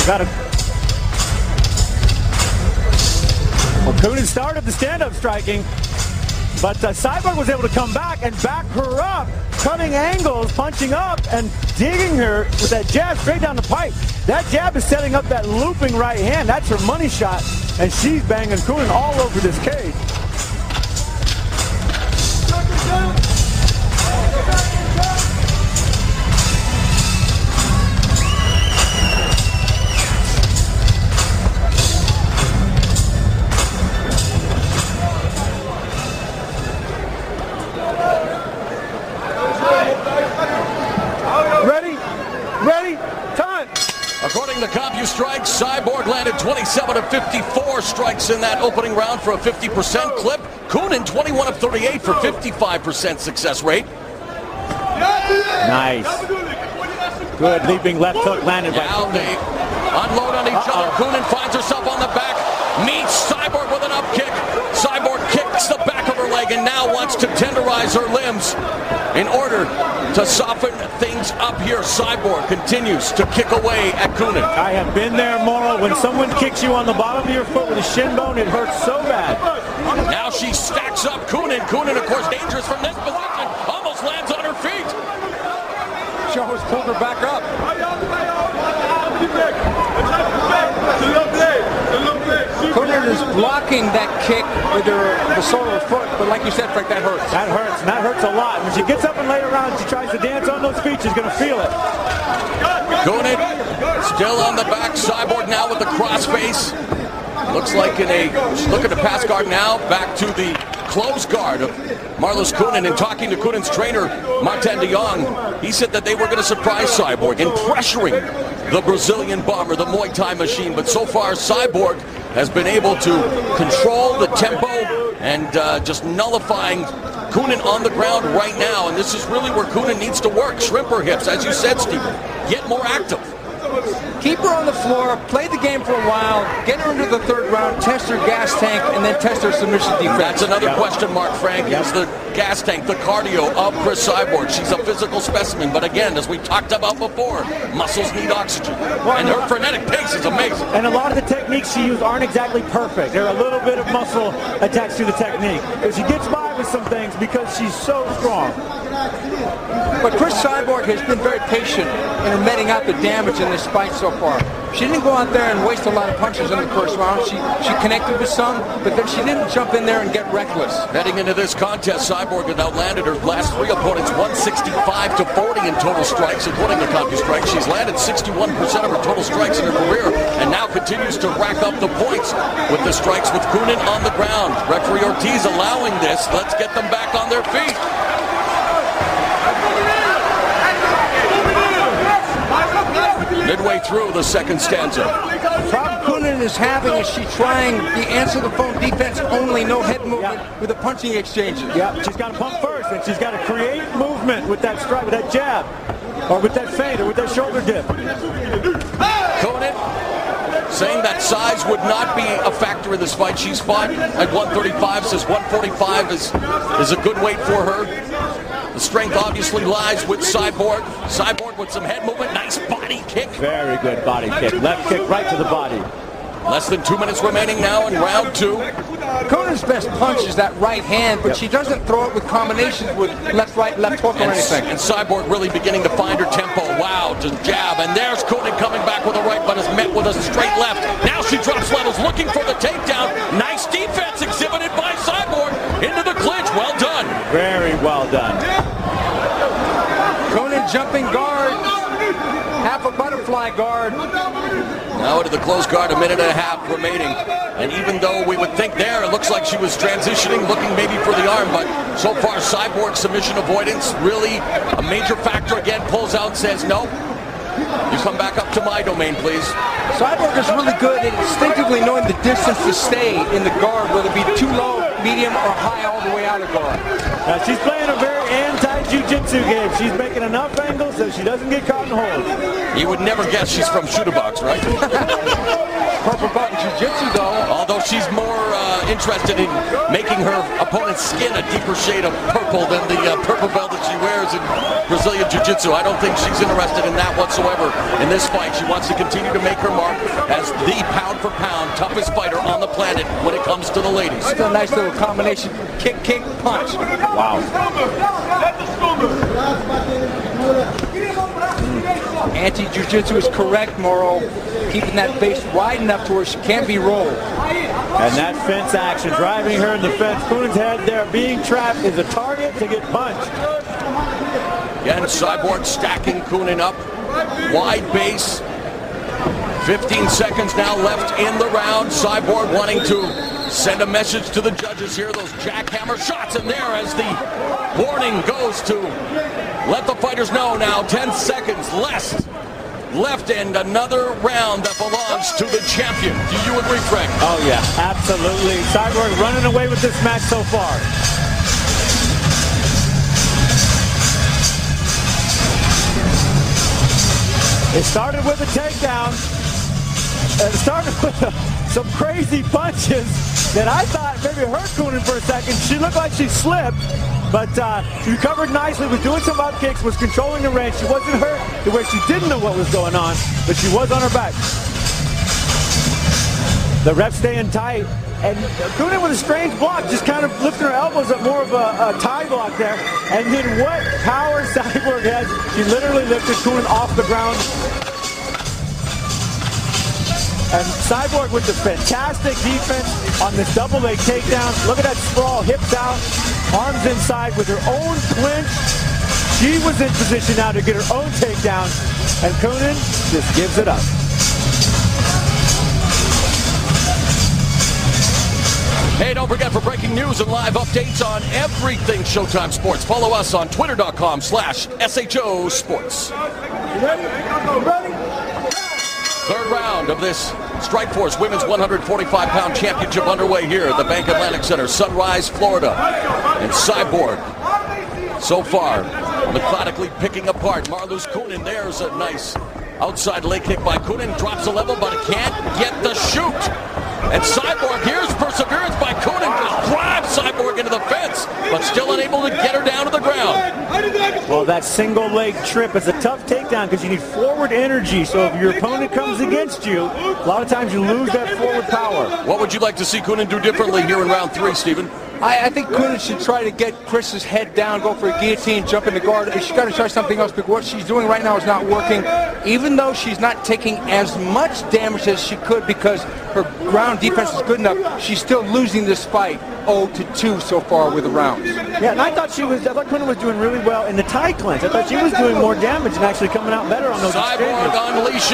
Got it. Well, Coenen started the stand-up striking, but Cyborg was able to come back and back her up, cutting angles, punching up, and digging her with that jab straight down the pipe. That jab is setting up that looping right hand. That's her money shot, and she's banging Coenen all over this cage. According to CompuStrike, Cyborg landed 27 of 54 strikes in that opening round for a 50% clip. Coenen 21 of 38 for 55% success rate. Nice. Good leaping left hook landed by Now they unload on each other. Coenen finds herself on the back, meets Cyborg with an up kick. Cyborg kicks the back of her leg and now wants to tenderize her limbs in order to soften things up here. Cyborg continues to kick away at Coenen. I have been there, Morrow. When someone kicks you on the bottom of your foot with a shin bone, it hurts so bad. Now she stacks up Coenen. Coenen, of course, dangerous from this position. Almost lands on her feet. She always pulled her back up. Coenen is blocking that kick with the sole of her foot, but like you said, Frank, that hurts. That hurts, and that hurts a lot. When she gets up in later rounds, she tries to dance on those feet, she's going to feel it. Coenen still on the back. Cyborg now with the crossface. Looks like look at the pass guard now. Back to the close guard of Marloes Coenen, and talking to Coenen's trainer, Martin de Jong, he said that they were going to surprise Cyborg in pressuring the Brazilian bomber, the Muay Thai machine. But so far, Cyborg has been able to control the tempo and just nullifying Coenen on the ground right now. And this is really where Coenen needs to work. Shrimp her hips, as you said, Stephen. Get more active. Keep her on the floor, play the game for a while, get her into the third round, test her gas tank, and then test her submission defense. That's another question mark, Frank, is the gas tank, the cardio of Cris Cyborg. She's a physical specimen, but again, as we talked about before, muscles need oxygen. And her frenetic pace is amazing. And a lot of the techniques she used aren't exactly perfect. There are a little bit of muscle attached to the technique. But she gets by with some things because she's so strong. But Cris Cyborg has been very patient in meting out the damage in this fight so far. She didn't go out there and waste a lot of punches in the first round. She connected with some, but then she didn't jump in there and get reckless. Heading into this contest, Cyborg had outlanded her last three opponents 165 to 40 in total strikes. According to CompuStrike, she's landed 61% of her total strikes in her career, and now continues to rack up the points with the strikes with Coenen on the ground. Referee Ortiz allowing this. Let's get them back on their feet. Midway through the second stanza. The problem Coenen is having is she's trying the answer the phone defense only, no head movement with the punching exchanges. Yeah, she's got to pump first, and she's got to create movement with that strike, with that jab, or with that feint, or with that shoulder dip. Coenen saying that size would not be a factor in this fight. She's fought at 135, says 145 is a good weight for her. The strength obviously lies with Cyborg. Cyborg with some head movement. Nice body kick. Very good body kick. Left kick right to the body. Less than 2 minutes remaining now in round two. Coenen's best punch is that right hand, but she doesn't throw it with combinations with left, right, left hook or anything. And Cyborg really beginning to find her tempo. Wow, just jab. And there's Coenen coming back with a right, but is met with a straight left. Now she drops levels, looking for the takedown. Nice defense exhibited by Cyborg into the clinch. Well done. Very well done. Coenen jumping guard. Half a butterfly guard. Now into the close guard, a minute and a half remaining. And even though we would think there, it looks like she was transitioning, looking maybe for the arm, but so far Cyborg submission avoidance, really a major factor. Again, pulls out, says no. You come back up to my domain, please. Cyborg is really good at instinctively knowing the distance to stay in the guard, whether it be too low, medium, or high all the way out of guard. She's playing a very anti-jiu-jitsu game. She's making enough angles so she doesn't get caught hold. You would never guess she's from Shoot-a-Box, right? Purple belt in jiu-jitsu, though. Although she's more interested in making her opponent's skin a deeper shade of purple than the purple belt that she wears in Brazilian Jiu-Jitsu. I don't think she's interested in that whatsoever in this fight. She wants to continue to make her mark as the pound-for-pound toughest fighter on the planet when it comes to the ladies. It's a nice little combination. Kick, kick, punch. Wow. Anti-jiu-jitsu is correct, Moro. Keeping that base wide enough to where she can't be rolled. And that fence action, driving her in the fence. Coenen's head there, being trapped, is a target to get punched. Again, Cyborg stacking Coenen up. Wide base. 15 seconds now left in the round. Cyborg wanting to send a message to the judges here. Those jackhammer shots in there as the warning goes to let the fighters know now. 10 seconds less left and another round that belongs to the champion. Do you agree, Frank? Oh, yeah, absolutely. Cyborg running away with this match so far. It started with a takedown. It started with some crazy punches that I thought maybe hurt Coenen for a second. She looked like she slipped, but she recovered nicely, was doing some up kicks, was controlling the range. She wasn't hurt to where she didn't know what was going on, but she was on her back. The ref staying tight, and Coenen with a strange block, just kind of lifting her elbows up, more of a tie block there. And then what power Cyborg has, she literally lifted Coenen off the ground. And Cyborg with the fantastic defense on this double leg takedown. Look at that sprawl, hips out, arms inside with her own clinch. She was in position now to get her own takedown, and Coenen just gives it up. Hey, don't forget, for breaking news and live updates on everything Showtime Sports, follow us on twitter.com/SHO Sports. Third round of this Strikeforce Women's 145-pound championship underway here at the Bank Atlantic Center, Sunrise, Florida. And Cyborg, so far, methodically picking apart Marloes Coenen. There's a nice outside leg kick by Coenen. Drops the level, but it can't get the shoot. And Cyborg, here's perseverance by Coenen. Just drives Cyborg into the fence, but still unable to get her down to the ground. Well, that single leg trip is a tough takedown because you need forward energy. So if your opponent comes against you, a lot of times you lose that forward power. What would you like to see Coenen do differently here in round 3, Stephen? I think Coenen should try to get Chris's head down, go for a guillotine, jump in the guard. She's got to try something else because what she's doing right now is not working. Even though she's not taking as much damage as she could because her ground defense is good enough, she's still losing this fight 0-2 so far with the rounds. Yeah, and I thought Coenen was doing really well in the tie clinch. I thought she was doing more damage and actually coming out better on those exchanges. Cyborg unleashing